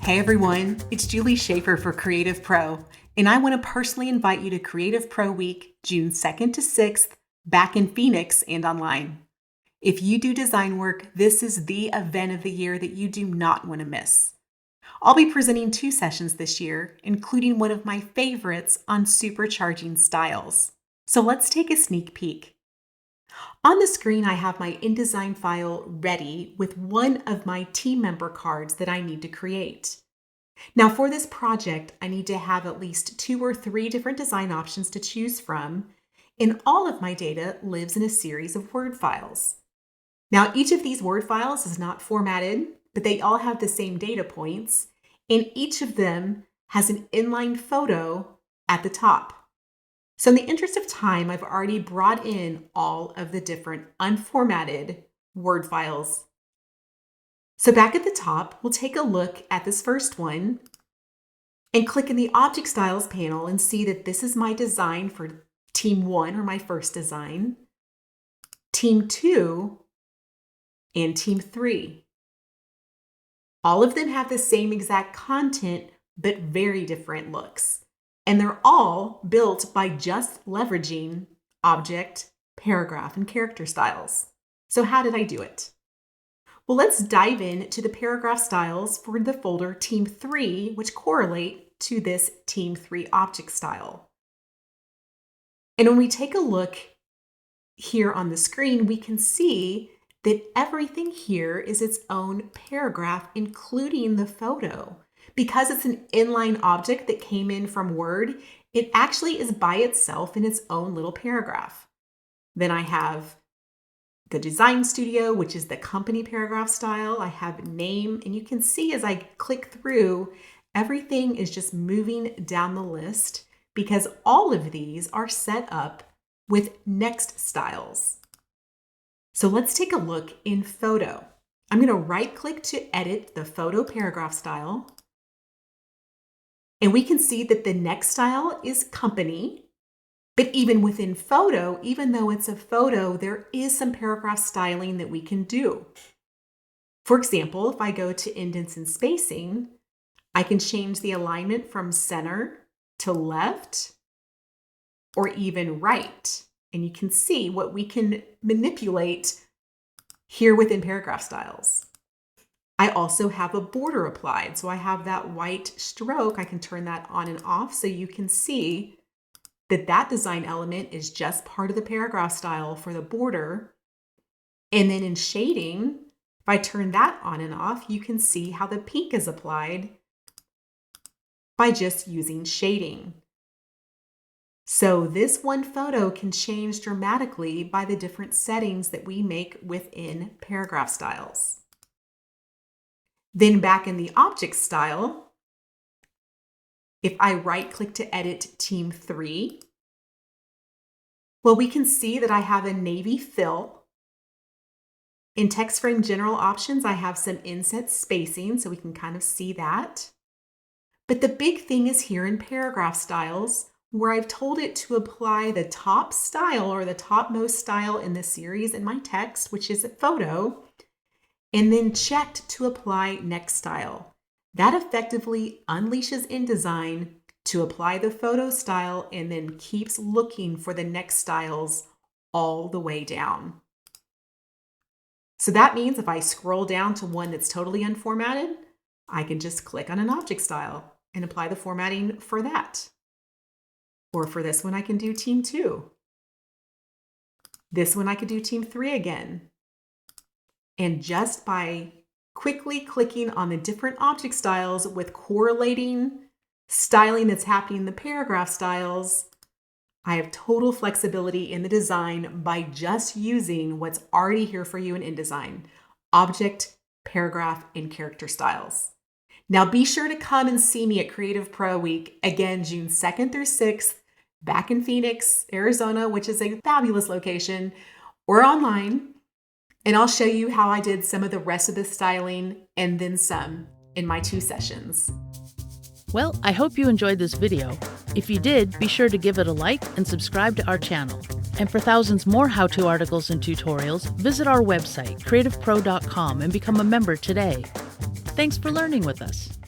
Hey everyone, it's Julie Shaffer for CreativePro, and I want to personally invite you to CreativePro Week, June 2nd to 6th, back in Phoenix and online. If you do design work, this is the event of the year that you do not want to miss. I'll be presenting 2 sessions this year, including one of my favorites on supercharging styles. So let's take a sneak peek. On the screen, I have my InDesign file ready with one of my team member cards that I need to create. Now for this project, I need to have at least 2 or 3 different design options to choose from, and all of my data lives in a series of Word files. Now each of these Word files is not formatted, but they all have the same data points, and each of them has an inline photo at the top. So in the interest of time, I've already brought in all of the different unformatted Word files. So back at the top, we'll take a look at this first one and click in the Object Styles panel and see that this is my design for Team 1, or my first design, Team 2, and Team 3. All of them have the same exact content, but very different looks. And they're all built by just leveraging object, paragraph, and character styles. So how did I do it? Well, let's dive into the paragraph styles for the folder Team 3, which correlate to this Team 3 object style. And when we take a look here on the screen, we can see that everything here is its own paragraph, including the photo. Because it's an inline object that came in from Word, it actually is by itself in its own little paragraph. Then I have the Design Studio, which is the company paragraph style. I have name, and you can see as I click through, everything is just moving down the list because all of these are set up with next styles. So let's take a look in Photo. I'm going to right-click to edit the photo paragraph style. And we can see that the next style is company, but even within photo, even though it's a photo, there is some paragraph styling that we can do. For example, if I go to indents and spacing, I can change the alignment from center to left or even right. And you can see what we can manipulate here within paragraph styles. I also have a border applied. So I have that white stroke. I can turn that on and off so you can see that that design element is just part of the paragraph style for the border. And then in shading, if I turn that on and off, you can see how the pink is applied by just using shading. So this one photo can change dramatically by the different settings that we make within paragraph styles. Then back in the object style, if I right-click to edit Team 3, well, we can see that I have a navy fill. In text frame general options, I have some inset spacing, so we can kind of see that. But the big thing is here in paragraph styles, where I've told it to apply the top style or the topmost style in the series in my text, which is a photo, and then checked to apply next style. That effectively unleashes InDesign to apply the photo style and then keeps looking for the next styles all the way down. So that means if I scroll down to one that's totally unformatted, I can just click on an object style and apply the formatting for that. Or for this one, I can do Team 2. This one I could do Team 3 again. And just by quickly clicking on the different object styles with correlating styling that's happening in the paragraph styles, I have total flexibility in the design by just using what's already here for you in InDesign: object, paragraph, and character styles. Now be sure to come and see me at CreativePro Week, again, June 2nd through 6th, back in Phoenix, Arizona, which is a fabulous location, or online. And I'll show you how I did some of the rest of the styling and then some in my 2 sessions. Well, I hope you enjoyed this video. If you did, be sure to give it a like and subscribe to our channel. And for thousands more how-to articles and tutorials, visit our website, creativepro.com, and become a member today. Thanks for learning with us.